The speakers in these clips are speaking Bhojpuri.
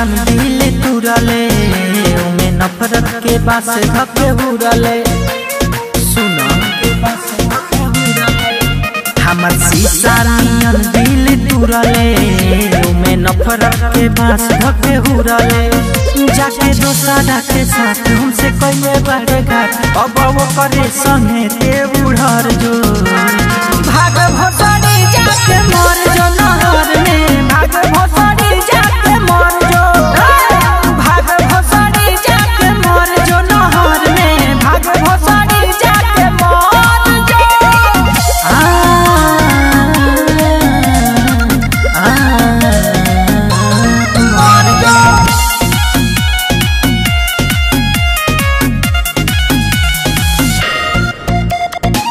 नियन दिल तुरले में नफरत के बास धके उड़ले सुनो हमर शीशा नियन दिल तुरले में नफरत के बास धके उड़ले जाके दोसरा के साथ हमसे कइले बड़े घाट अब वो करे संगे ते उड़र जो भाग भोसड़ी जाके मर जो नहर में भाग भोसड़ी जाके मर जो भाग भोसड़ी जाके मर जो नहर में भाग भोसड़ी जाके मर जो मर जो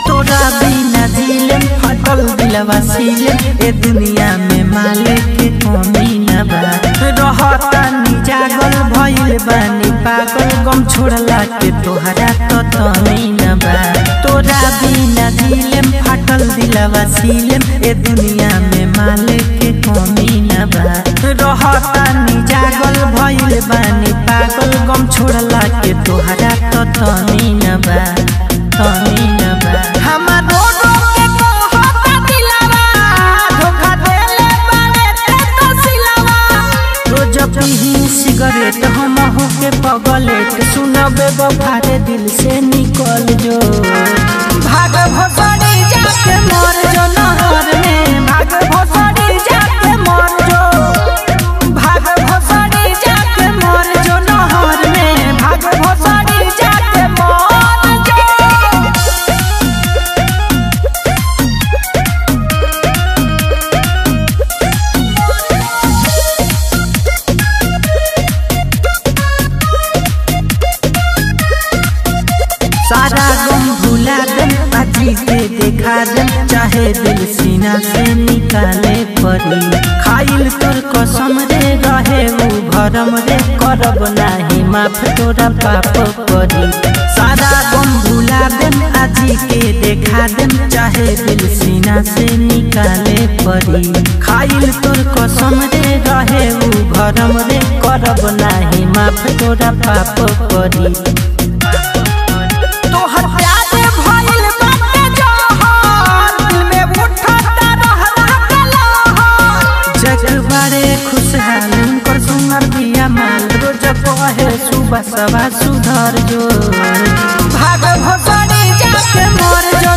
तोरा बिना दिलम फटल दिलवा सीलम ए दुनिया में मालिक के कमी न बा रहता नी जागल भइल बानी पागल गम छोड़ला के तोहरा तो तमी न बा तोरा बिना दिलम फटल दिलवा सीलम ए दुनिया में मालिक के कमी न बा रहता नी जागल भइल बानी पागल गम छोड़ला के तोहरा तो तमी न बा तमी न बा हमारो के कहता दिलवा धोखा देले बारे ते तो सिलवा रोज पीही सिगरेट हम हो के पगलेट सुनबे बफारे दिल से निकल जो भाग भोसड़ी जाके मर जो नहर में भाग भोसड़ी जाके मर जो भाग भोसड़ी जाके मर जो नहर में भाग भोसड़ी जाके मर जो सारा गम भुला दम आजी के देखा दम चाहे दिल सीना से निकाले पड़ी खाइल तोर कसम रे रहे वो भरम रे करब नाही माफ तोरा पाप पड़ी सारा गम भुला दम आजी के देखा दम चाहे दिल सीना से निकाले पड़ी खाइल तोर कसम रे रहे वो भरम रे करब नाही माफ तोरा पाप पड़ी खुशहाल उनकर सुनर बिया माल रोज कहे सुबह सवा सुधर जो भाग भोसड़ी जाके मर जो